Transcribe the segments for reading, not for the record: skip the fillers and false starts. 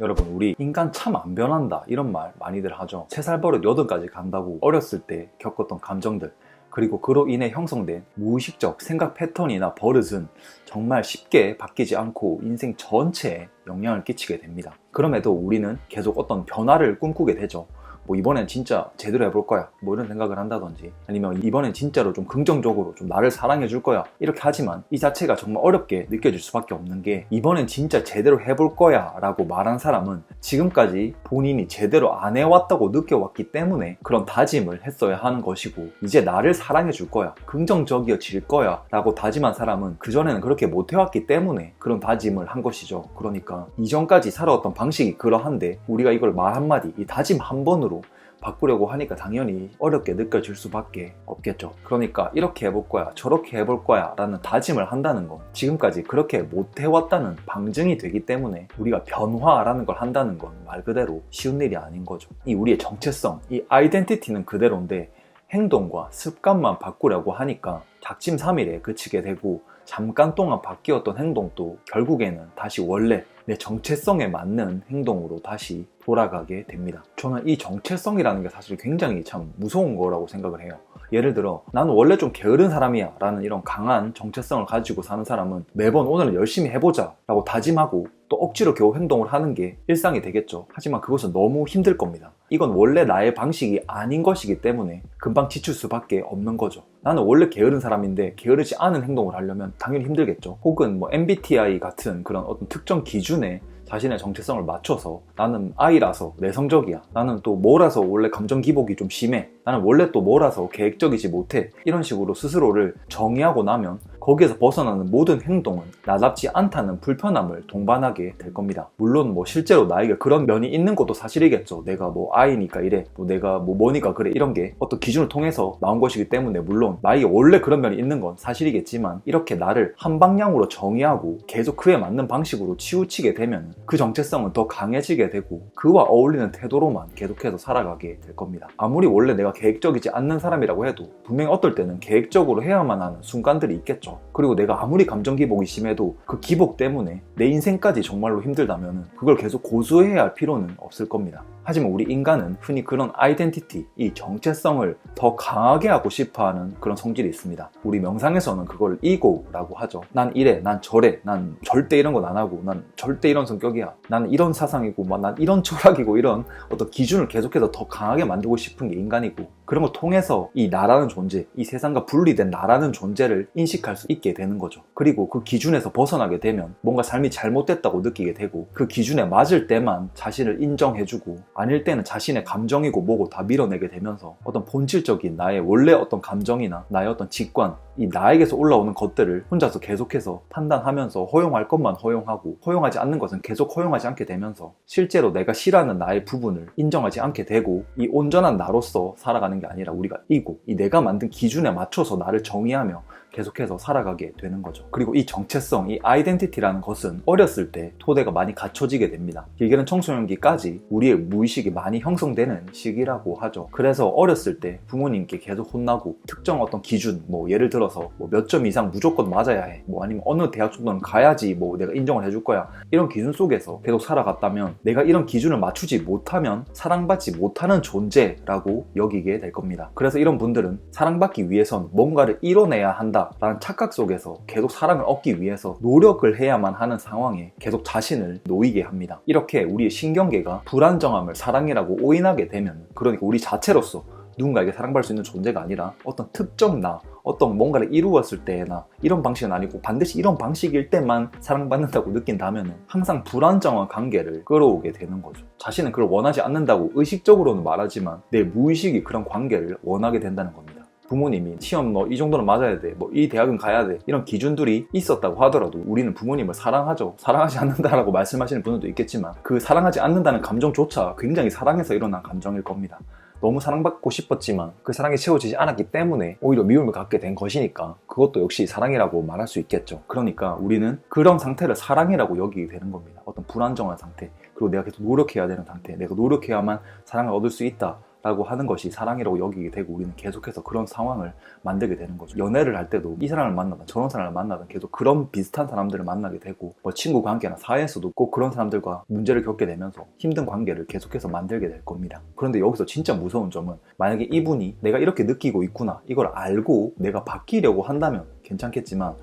여러분, 우리 인간 참 안 변한다 이런 말 많이들 하죠. 3살 버릇 8까지 간다고 어렸을 때 겪었던 감정들, 그리고 그로 인해 형성된 무의식적 생각 패턴이나 버릇은 정말 쉽게 바뀌지 않고 인생 전체에 영향을 끼치게 됩니다. 그럼에도 우리는 계속 어떤 변화를 꿈꾸게 되죠. 뭐 이번엔 진짜 제대로 해볼 거야 뭐 이런 생각을 한다든지, 아니면 이번엔 진짜로 좀 긍정적으로 좀 나를 사랑해 줄 거야 이렇게 하지만 이 자체가 정말 어렵게 느껴질 수밖에 없는 게, 이번엔 진짜 제대로 해볼 거야 라고 말한 사람은 지금까지 본인이 제대로 안 해왔다고 느껴왔기 때문에 그런 다짐을 했어야 하는 것이고, 이제 나를 사랑해 줄 거야, 긍정적이어질 거야 라고 다짐한 사람은 그전에는 그렇게 못 해왔기 때문에 그런 다짐을 한 것이죠. 그러니까 이전까지 살아왔던 방식이 그러한데 우리가 이걸 말 한마디, 이 다짐 한 번으로 바꾸려고 하니까 당연히 어렵게 느껴질 수밖에 없겠죠. 그러니까 이렇게 해볼 거야, 저렇게 해볼 거야 라는 다짐을 한다는 건 지금까지 그렇게 못 해왔다는 방증이 되기 때문에 우리가 변화라는 걸 한다는 건 말 그대로 쉬운 일이 아닌 거죠. 이 우리의 정체성, 이 아이덴티티는 그대로인데 행동과 습관만 바꾸려고 하니까 작심삼일에 그치게 되고, 잠깐 동안 바뀌었던 행동도 결국에는 다시 원래 내 정체성에 맞는 행동으로 다시 돌아가게 됩니다. 저는 이 정체성이라는 게 사실 굉장히 참 무서운 거라고 생각을 해요. 예를 들어 나는 원래 좀 게으른 사람이야 라는 이런 강한 정체성을 가지고 사는 사람은 매번 오늘은 열심히 해보자 라고 다짐하고 또 억지로 겨우 행동을 하는 게 일상이 되겠죠. 하지만 그것은 너무 힘들 겁니다. 이건 원래 나의 방식이 아닌 것이기 때문에 금방 지칠 수밖에 없는 거죠. 나는 원래 게으른 사람인데 게으르지 않은 행동을 하려면 당연히 힘들겠죠. 혹은 뭐 MBTI 같은 그런 어떤 특정 기준에 자신의 정체성을 맞춰서 나는 I라서 내성적이야, 나는 또 뭐라서 원래 감정 기복이 좀 심해, 나는 원래 또 뭐라서 계획적이지 못해, 이런 식으로 스스로를 정의하고 나면 거기에서 벗어나는 모든 행동은 나답지 않다는 불편함을 동반하게 될 겁니다. 물론 뭐 실제로 나에게 그런 면이 있는 것도 사실이겠죠. 내가 뭐 I니까 이래, 뭐 내가 뭐 뭐니까 그래, 이런 게 어떤 기준을 통해서 나온 것이기 때문에 물론 나에게 원래 그런 면이 있는 건 사실이겠지만, 이렇게 나를 한 방향으로 정의하고 계속 그에 맞는 방식으로 치우치게 되면 그 정체성은 더 강해지게 되고 그와 어울리는 태도로만 계속해서 살아가게 될 겁니다. 아무리 원래 내가 계획적이지 않는 사람이라고 해도 분명히 어떨 때는 계획적으로 해야만 하는 순간들이 있겠죠. 그리고 내가 아무리 감정 기복이 심해도 그 기복 때문에 내 인생까지 정말로 힘들다면 그걸 계속 고수해야 할 필요는 없을 겁니다. 하지만 우리 인간은 흔히 그런 아이덴티티, 이 정체성을 더 강하게 하고 싶어하는 그런 성질이 있습니다. 우리 명상에서는 그걸 이고라고 하죠. 난 이래, 난 저래, 난 절대 이런 건 안 하고, 난 절대 이런 성격이야, 난 이런 사상이고, 난 이런 철학이고, 이런 어떤 기준을 계속해서 더 강하게 만들고 싶은 게 인간이고, 그런 걸 통해서 이 나라는 존재, 이 세상과 분리된 나라는 존재를 인식할 수 있게 되는 거죠. 그리고 그 기준에서 벗어나게 되면 뭔가 삶이 잘못됐다고 느끼게 되고, 그 기준에 맞을 때만 자신을 인정해주고 아닐 때는 자신의 감정이고 뭐고 다 밀어내게 되면서 어떤 본질적인 나의 원래 어떤 감정이나 나의 어떤 직관, 이 나에게서 올라오는 것들을 혼자서 계속해서 판단하면서 허용할 것만 허용하고 허용하지 않는 것은 계속 허용하지 않게 되면서 실제로 내가 싫어하는 나의 부분을 인정하지 않게 되고, 이 온전한 나로서 살아가는 게 아니라 우리가 이고, 이 내가 만든 기준에 맞춰서 나를 정의하며 계속해서 살아가게 되는 거죠. 그리고 이 정체성, 이 아이덴티티라는 것은 어렸을 때 토대가 많이 갖춰지게 됩니다. 길게는 청소년기까지 우리의 무의식이 많이 형성되는 시기라고 하죠. 그래서 어렸을 때 부모님께 계속 혼나고 특정 어떤 기준, 뭐 예를 들어서 뭐 몇 점 이상 무조건 맞아야 해, 뭐 아니면 어느 대학 정도는 가야지 뭐 내가 인정을 해줄 거야, 이런 기준 속에서 계속 살아갔다면 내가 이런 기준을 맞추지 못하면 사랑받지 못하는 존재라고 여기게 될 겁니다. 그래서 이런 분들은 사랑받기 위해선 뭔가를 이뤄내야 한다 라는 착각 속에서 계속 사랑을 얻기 위해서 노력을 해야만 하는 상황에 계속 자신을 놓이게 합니다. 이렇게 우리의 신경계가 불안정함을 사랑이라고 오인하게 되면, 그러니까 우리 자체로서 누군가에게 사랑받을 수 있는 존재가 아니라 어떤 특정 나, 어떤 뭔가를 이루었을 때나 이런 방식은 아니고 반드시 이런 방식일 때만 사랑받는다고 느낀다면 항상 불안정한 관계를 끌어오게 되는 거죠. 자신은 그걸 원하지 않는다고 의식적으로는 말하지만 내 무의식이 그런 관계를 원하게 된다는 겁니다. 부모님이 시험 너 이 정도는 맞아야 돼, 뭐 이 대학은 가야 돼, 이런 기준들이 있었다고 하더라도 우리는 부모님을 사랑하죠. 사랑하지 않는다라고 말씀하시는 분들도 있겠지만 그 사랑하지 않는다는 감정조차 굉장히 사랑해서 일어난 감정일 겁니다. 너무 사랑받고 싶었지만 그 사랑이 채워지지 않았기 때문에 오히려 미움을 갖게 된 것이니까 그것도 역시 사랑이라고 말할 수 있겠죠. 그러니까 우리는 그런 상태를 사랑이라고 여기게 되는 겁니다. 어떤 불안정한 상태, 그리고 내가 계속 노력해야 되는 상태, 내가 노력해야만 사랑을 얻을 수 있다 라고 하는 것이 사랑이라고 여기게 되고 우리는 계속해서 그런 상황을 만들게 되는 거죠. 연애를 할 때도 이 사람을 만나든 저런 사람을 만나든 계속 그런 비슷한 사람들을 만나게 되고 뭐 친구 관계나 사회에서도 꼭 그런 사람들과 문제를 겪게 되면서 힘든 관계를 계속해서 만들게 될 겁니다. 그런데 여기서 진짜 무서운 점은 만약에 이분이 내가 이렇게 느끼고 있구나 이걸 알고 내가 바뀌려고 한다면 괜찮겠지만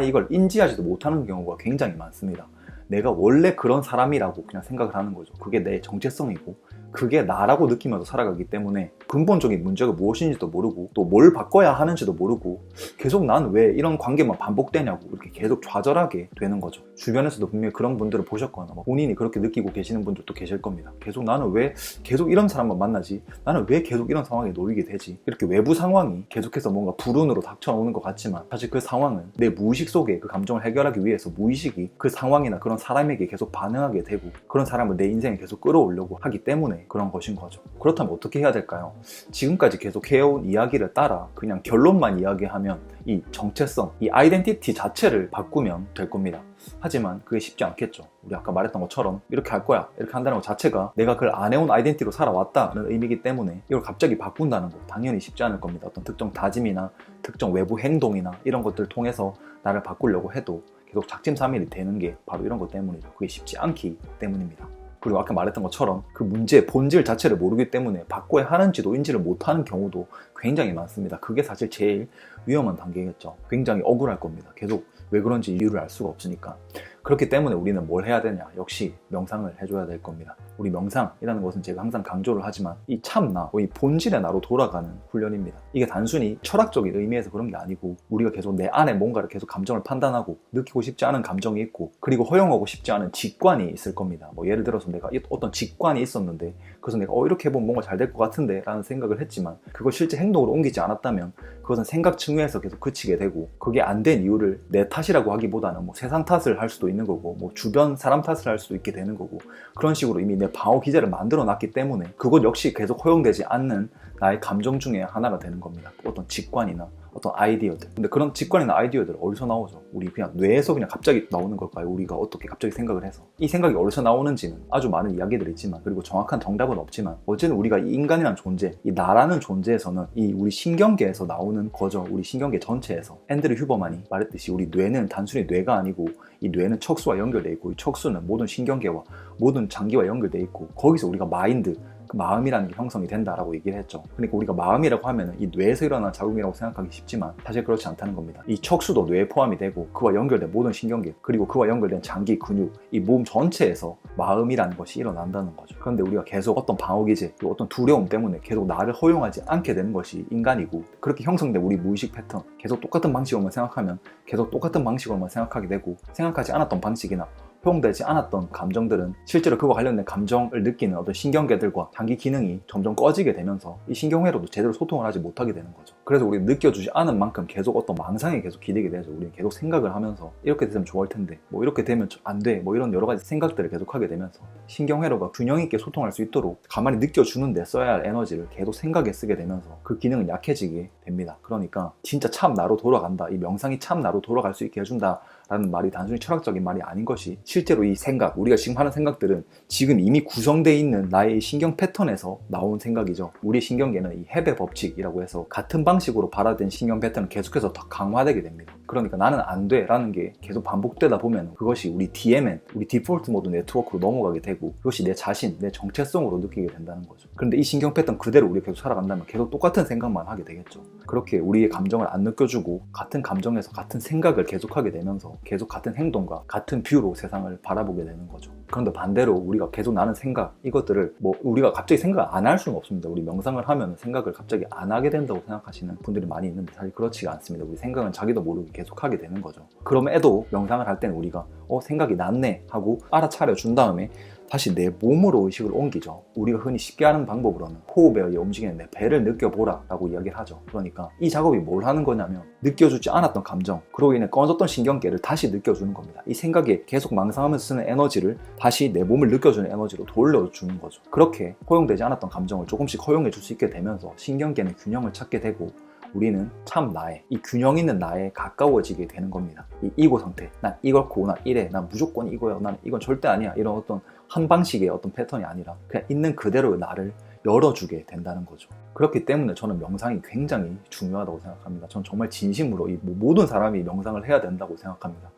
이걸 인지하지도 못하는 경우가 굉장히 많습니다. 내가 원래 그런 사람이라고 그냥 생각을 하는 거죠. 그게 내 정체성이고 그게 나라고 느끼면서 살아가기 때문에 근본적인 문제가 무엇인지도 모르고 또 뭘 바꿔야 하는지도 모르고 계속 난 왜 이런 관계만 반복되냐고 이렇게 계속 좌절하게 되는 거죠. 주변에서도 분명히 그런 분들을 보셨거나 본인이 그렇게 느끼고 계시는 분들도 계실 겁니다. 계속 나는 왜 계속 이런 사람만 만나지? 나는 왜 계속 이런 상황에 놓이게 되지? 이렇게 외부 상황이 계속해서 뭔가 불운으로 닥쳐오는 것 같지만 사실 그 상황은 내 무의식 속에 그 감정을 해결하기 위해서 무의식이 그 상황이나 그런 사람에게 계속 반응하게 되고 그런 사람을 내 인생에 계속 끌어오려고 하기 때문에 그런 것인 거죠. 그렇다면 어떻게 해야 될까요? 지금까지 계속 해온 이야기를 따라 그냥 결론만 이야기하면 이 정체성, 이 아이덴티티 자체를 바꾸면 될 겁니다. 하지만 그게 쉽지 않겠죠. 우리 아까 말했던 것처럼 이렇게 할 거야 이렇게 한다는 것 자체가 내가 그걸 안 해온 아이덴티티로 살아왔다는 의미이기 때문에 이걸 갑자기 바꾼다는 거 당연히 쉽지 않을 겁니다. 어떤 특정 다짐이나 특정 외부 행동이나 이런 것들을 통해서 나를 바꾸려고 해도 계속 작심삼일이 되는 게 바로 이런 것 때문이죠. 그게 쉽지 않기 때문입니다. 그리고 아까 말했던 것처럼 그 문제의 본질 자체를 모르기 때문에 바꿔야 하는지도 인지를 못하는 경우도 굉장히 많습니다. 그게 사실 제일 위험한 단계겠죠. 굉장히 억울할 겁니다. 계속 왜 그런지 이유를 알 수가 없으니까. 그렇기 때문에 우리는 뭘 해야 되냐? 역시 명상을 해줘야 될 겁니다. 우리 명상이라는 것은 제가 항상 강조를 하지만 이 참나, 이 본질의 나로 돌아가는 훈련입니다. 이게 단순히 철학적인 의미에서 그런 게 아니고 우리가 계속 내 안에 뭔가를 계속 감정을 판단하고 느끼고 싶지 않은 감정이 있고 그리고 허용하고 싶지 않은 직관이 있을 겁니다. 뭐 예를 들어서 내가 어떤 직관이 있었는데 그래서 내가 이렇게 해보면 뭔가 잘 될 것 같은데 라는 생각을 했지만 그걸 실제 행동으로 옮기지 않았다면 그것은 생각 층면에서 계속 그치게 되고 그게 안 된 이유를 내 탓이라고 하기보다는 뭐 세상 탓을 할 수도 있는 거고 뭐 주변 사람 탓을 할 수도 있게 되는 거고 그런 식으로 이미 내 방어 기제를 만들어 놨기 때문에 그것 역시 계속 허용되지 않는 나의 감정 중에 하나가 되는 겁니다. 어떤 직관이나 어떤 아이디어들. 근데 그런 직관이나 아이디어들 어디서 나오죠? 우리 그냥 뇌에서 그냥 갑자기 나오는 걸까요? 우리가 어떻게 갑자기 생각을 해서 이 생각이 어디서 나오는지는 아주 많은 이야기들이 있지만 그리고 정확한 정답은 없지만 어쨌든 우리가 이 인간이라는 존재, 이 나라는 존재에서는 이 우리 신경계에서 나오는 거죠. 우리 신경계 전체에서 앤드류 휴버만이 말했듯이 우리 뇌는 단순히 뇌가 아니고 이 뇌는 척수와 연결되어 있고 이 척수는 모든 신경계와 모든 장기와 연결되어 있고 거기서 우리가 마인드 그 마음이라는 게 형성이 된다라고 얘기를 했죠. 그러니까 우리가 마음이라고 하면 이 뇌에서 일어난 자극이라고 생각하기 쉽지만 사실 그렇지 않다는 겁니다. 이 척수도 뇌에 포함이 되고 그와 연결된 모든 신경계 그리고 그와 연결된 장기, 근육 이 몸 전체에서 마음이라는 것이 일어난다는 거죠. 그런데 우리가 계속 어떤 방어기제 그리고 어떤 두려움 때문에 계속 나를 허용하지 않게 되는 것이 인간이고 그렇게 형성된 우리 무의식 패턴 계속 똑같은 방식으로만 생각하면 계속 똑같은 방식으로만 생각하게 되고 생각하지 않았던 방식이나 허용되지 않았던 감정들은 실제로 그와 관련된 감정을 느끼는 어떤 신경계들과 장기 기능이 점점 꺼지게 되면서 이 신경회로도 제대로 소통을 하지 못하게 되는 거죠. 그래서 우리는 느껴주지 않은 만큼 계속 어떤 망상에 계속 기대게 되죠. 우리는 계속 생각을 하면서 이렇게 되면 좋을 텐데 뭐 이렇게 되면 안 돼 뭐 이런 여러 가지 생각들을 계속 하게 되면서 신경회로가 균형 있게 소통할 수 있도록 가만히 느껴주는데 써야 할 에너지를 계속 생각에 쓰게 되면서 그 기능은 약해지게 됩니다. 그러니까 진짜 참 나로 돌아간다. 이 명상이 참 나로 돌아갈 수 있게 해준다. 라는 말이 단순히 철학적인 말이 아닌 것이 실제로 이 생각, 우리가 지금 하는 생각들은 지금 이미 구성되어 있는 나의 신경 패턴에서 나온 생각이죠. 우리 신경계는 이 헤베 법칙이라고 해서 같은 방식으로 발화된 신경 패턴은 계속해서 더 강화되게 됩니다. 그러니까 나는 안 돼 라는 게 계속 반복되다 보면 그것이 우리 DMN, 우리 디폴트 모드 네트워크로 넘어가게 되고 그것이 내 자신, 내 정체성으로 느끼게 된다는 거죠. 그런데 이 신경 패턴 그대로 우리가 계속 살아간다면 계속 똑같은 생각만 하게 되겠죠. 그렇게 우리의 감정을 안 느껴주고 같은 감정에서 같은 생각을 계속하게 되면서 계속 같은 행동과 같은 뷰로 세상을 바라보게 되는 거죠. 그런데 반대로 우리가 계속 나는 생각 이것들을 뭐 우리가 갑자기 생각 안 할 수는 없습니다. 우리 명상을 하면 생각을 갑자기 안 하게 된다고 생각하시는 분들이 많이 있는데 사실 그렇지가 않습니다. 우리 생각은 자기도 모르게 계속 하게 되는 거죠. 그럼에도 명상을 할 때는 우리가 생각이 났네 하고 알아차려 준 다음에 다시 내 몸으로 의식을 옮기죠. 우리가 흔히 쉽게 하는 방법으로는 호흡에 의해 움직이는 내 배를 느껴보라 라고 이야기를 하죠. 그러니까 이 작업이 뭘 하는 거냐면 느껴주지 않았던 감정 그러고 인해 꺼졌던 신경계를 다시 느껴주는 겁니다. 이 생각에 계속 망상하면서 쓰는 에너지를 다시 내 몸을 느껴주는 에너지로 돌려주는 거죠. 그렇게 허용되지 않았던 감정을 조금씩 허용해 줄 수 있게 되면서 신경계는 균형을 찾게 되고 우리는 참 나의 이 균형 있는 나에 가까워지게 되는 겁니다. 이 이고 상태, 난 이렇고 난 이래, 난 무조건 이거야, 난 이건 절대 아니야 이런 어떤 한 방식의 어떤 패턴이 아니라 그냥 있는 그대로의 나를 열어주게 된다는 거죠. 그렇기 때문에 저는 명상이 굉장히 중요하다고 생각합니다. 저는 정말 진심으로 모든 사람이 명상을 해야 된다고 생각합니다.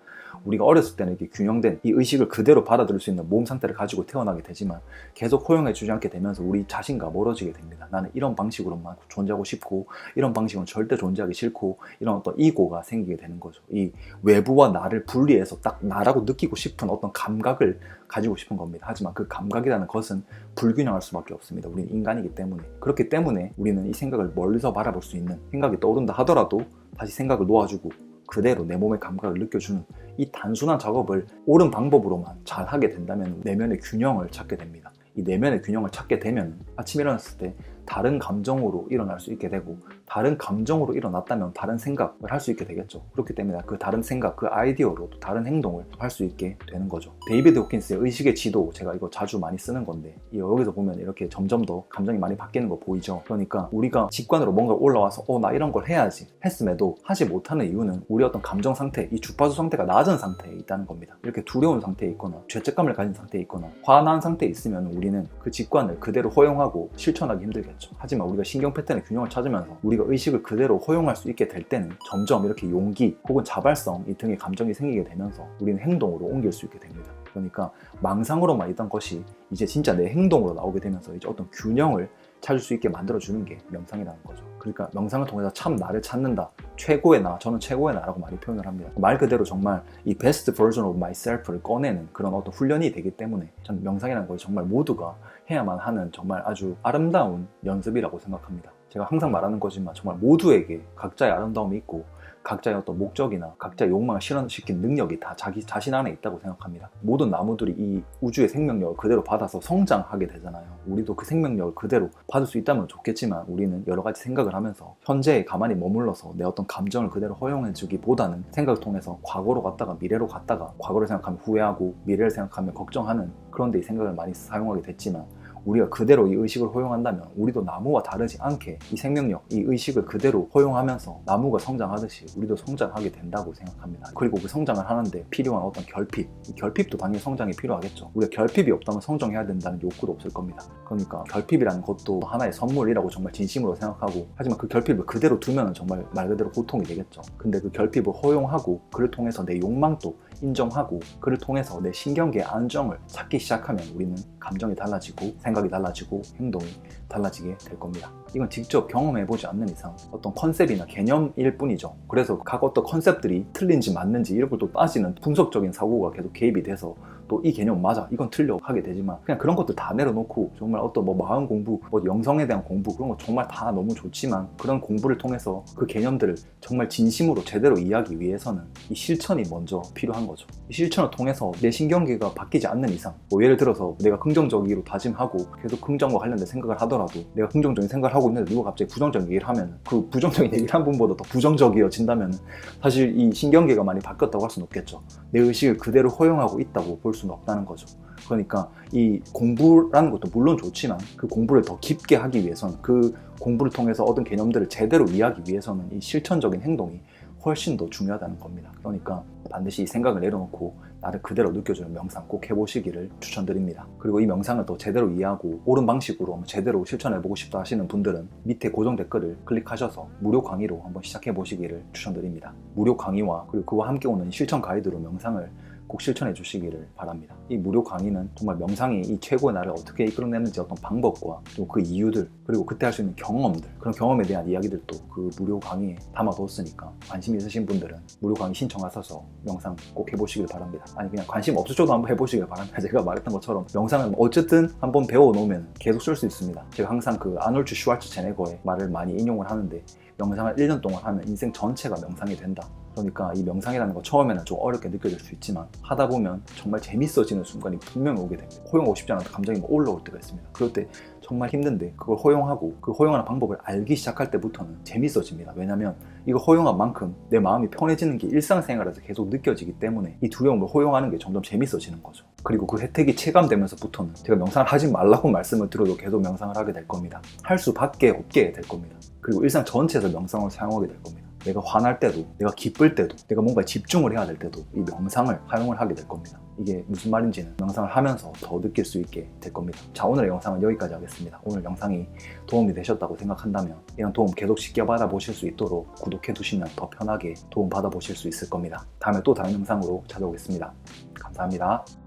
우리가 어렸을 때는 이렇게 균형된 이 의식을 그대로 받아들일 수 있는 몸 상태를 가지고 태어나게 되지만 계속 허용해주지 않게 되면서 우리 자신과 멀어지게 됩니다. 나는 이런 방식으로만 존재하고 싶고 이런 방식은 절대 존재하기 싫고 이런 어떤 이고가 생기게 되는 거죠. 이 외부와 나를 분리해서 딱 나라고 느끼고 싶은 어떤 감각을 가지고 싶은 겁니다. 하지만 그 감각이라는 것은 불균형할 수밖에 없습니다. 우리는 인간이기 때문에. 그렇기 때문에 우리는 이 생각을 멀리서 바라볼 수 있는, 생각이 떠오른다 하더라도 다시 생각을 놓아주고 그대로 내 몸의 감각을 느껴주는 이 단순한 작업을 옳은 방법으로만 잘 하게 된다면 내면의 균형을 찾게 됩니다. 이 내면의 균형을 찾게 되면 아침에 일어났을 때 다른 감정으로 일어날 수 있게 되고, 다른 감정으로 일어났다면 다른 생각을 할 수 있게 되겠죠. 그렇기 때문에 그 다른 생각, 그 아이디어로 또 다른 행동을 할 수 있게 되는 거죠. 데이비드 호킨스의 의식의 지도, 제가 이거 자주 많이 쓰는 건데 여기서 보면 이렇게 점점 더 감정이 많이 바뀌는 거 보이죠. 그러니까 우리가 직관으로 뭔가 올라와서 나 이런 걸 해야지 했음에도 하지 못하는 이유는 우리 어떤 감정 상태, 이 주파수 상태가 낮은 상태에 있다는 겁니다. 이렇게 두려운 상태에 있거나 죄책감을 가진 상태에 있거나 화난 상태에 있으면 우리는 그 직관을 그대로 허용하고 실천하기 힘들겠죠. 하지만 우리가 신경 패턴의 균형을 찾으면서 우리가 의식을 그대로 허용할 수 있게 될 때는 점점 이렇게 용기 혹은 자발성 이 등의 감정이 생기게 되면서 우리는 행동으로 옮길 수 있게 됩니다. 그러니까 망상으로만 있던 것이 이제 진짜 내 행동으로 나오게 되면서 이제 어떤 균형을 찾을 수 있게 만들어주는 게 명상이라는 거죠. 그러니까 명상을 통해서 참 나를 찾는다, 최고의 나, 저는 최고의 나라고 많이 표현을 합니다. 말 그대로 정말 이 best version of myself를 꺼내는 그런 어떤 훈련이 되기 때문에 저는 명상이라는 것이 정말 모두가 해야만 하는 정말 아주 아름다운 연습이라고 생각합니다. 제가 항상 말하는 거지만 정말 모두에게 각자의 아름다움이 있고 각자의 어떤 목적이나 각자의 욕망을 실현시킨 능력이 다 자기 자신 안에 있다고 생각합니다. 모든 나무들이 이 우주의 생명력을 그대로 받아서 성장하게 되잖아요. 우리도 그 생명력을 그대로 받을 수 있다면 좋겠지만 우리는 여러 가지 생각을 하면서 현재에 가만히 머물러서 내 어떤 감정을 그대로 허용해주기보다는 생각을 통해서 과거로 갔다가 미래로 갔다가 과거를 생각하면 후회하고 미래를 생각하면 걱정하는 그런 데 이 생각을 많이 사용하게 됐지만 우리가 그대로 이 의식을 허용한다면 우리도 나무와 다르지 않게 이 생명력, 이 의식을 그대로 허용하면서 나무가 성장하듯이 우리도 성장하게 된다고 생각합니다. 그리고 그 성장을 하는데 필요한 어떤 결핍, 이 결핍도 당연히 성장이 필요하겠죠. 우리가 결핍이 없다면 성장해야 된다는 욕구도 없을 겁니다. 그러니까 결핍이라는 것도 하나의 선물이라고 정말 진심으로 생각하고, 하지만 그 결핍을 그대로 두면 정말 말 그대로 고통이 되겠죠. 근데 그 결핍을 허용하고 그를 통해서 내 욕망도 인정하고 그를 통해서 내 신경계의 안정을 찾기 시작하면 우리는 감정이 달라지고 생각이 달라지고 행동이 달라지게 될 겁니다. 이건 직접 경험해보지 않는 이상 어떤 컨셉이나 개념일 뿐이죠. 그래서 각 어떤 컨셉들이 틀린지 맞는지 이런 걸 또 따지는 분석적인 사고가 계속 개입이 돼서 또 이 개념 맞아, 이건 틀려 하게 되지만 그냥 그런 것들 다 내려놓고 정말 어떤 마음 공부, 영성에 대한 공부 그런 거 정말 다 너무 좋지만 그런 공부를 통해서 그 개념들을 정말 진심으로 제대로 이해하기 위해서는 이 실천이 먼저 필요한 거죠. 이 실천을 통해서 내 신경계가 바뀌지 않는 이상 예를 들어서 내가 긍정적이로 다짐하고 계속 긍정과 관련된 생각을 하더라도 내가 긍정적인 생각을 하고 있는데 누가 갑자기 부정적인 얘기를 하면 그 부정적인 얘기를 한 분보다 더 부정적이어진다면 사실 이 신경계가 많이 바뀌었다고 할 수는 없겠죠. 내 의식을 그대로 허용하고 있다고 볼 수는 없다는 거죠. 그러니까 이 공부라는 것도 물론 좋지만 그 공부를 더 깊게 하기 위해서는, 그 공부를 통해서 얻은 개념들을 제대로 이해하기 위해서는 이 실천적인 행동이 훨씬 더 중요하다는 겁니다. 그러니까 반드시 이 생각을 내려놓고 나를 그대로 느껴주는 명상 꼭 해보시기를 추천드립니다. 그리고 이 명상을 더 제대로 이해하고 옳은 방식으로 제대로 실천해보고 싶다 하시는 분들은 밑에 고정 댓글을 클릭하셔서 무료 강의로 한번 시작해보시기를 추천드립니다. 무료 강의와 그리고 그와 함께 오는 실천 가이드로 명상을 꼭 실천해 주시기를 바랍니다. 이 무료 강의는 정말 명상이 이 최고의 나를 어떻게 이끌어내는지 어떤 방법과 또 그 이유들, 그리고 그때 할 수 있는 경험들, 그런 경험에 대한 이야기들도 그 무료 강의에 담아뒀으니까 관심 있으신 분들은 무료 강의 신청하셔서 명상 꼭 해보시길 바랍니다. 아니 그냥 관심 없으셔도 한번 해보시길 바랍니다. 제가 말했던 것처럼 명상은 어쨌든 한번 배워놓으면 계속 쓸 수 있습니다. 제가 항상 그 아놀드 슈왈츠제네거의 말을 많이 인용을 하는데 명상을 1년 동안 하면 인생 전체가 명상이 된다. 그러니까 이 명상이라는 거 처음에는 좀 어렵게 느껴질 수 있지만 하다 보면 정말 재밌어지는 순간이 분명히 오게 됩니다. 허용하고 싶지 않아도 감정이 막 올라올 때가 있습니다. 그럴 때 정말 힘든데 그걸 허용하고 그 허용하는 방법을 알기 시작할 때부터는 재밌어집니다. 왜냐면 이거 허용한 만큼 내 마음이 편해지는 게 일상생활에서 계속 느껴지기 때문에 이 두려움을 허용하는 게 점점 재밌어지는 거죠. 그리고 그 혜택이 체감되면서부터는 제가 명상을 하지 말라고 말씀을 드려도 계속 명상을 하게 될 겁니다. 할 수밖에 없게 될 겁니다. 그리고 일상 전체에서 명상을 사용하게 될 겁니다. 내가 화날 때도, 내가 기쁠 때도, 내가 뭔가에 집중을 해야 될 때도 이 명상을 활용을 하게 될 겁니다. 이게 무슨 말인지는 명상을 하면서 더 느낄 수 있게 될 겁니다. 자, 오늘의 영상은 여기까지 하겠습니다. 오늘 영상이 도움이 되셨다고 생각한다면 이런 도움 계속 쉽게 받아보실 수 있도록 구독해 두시면 더 편하게 도움 받아보실 수 있을 겁니다. 다음에 또 다른 영상으로 찾아오겠습니다. 감사합니다.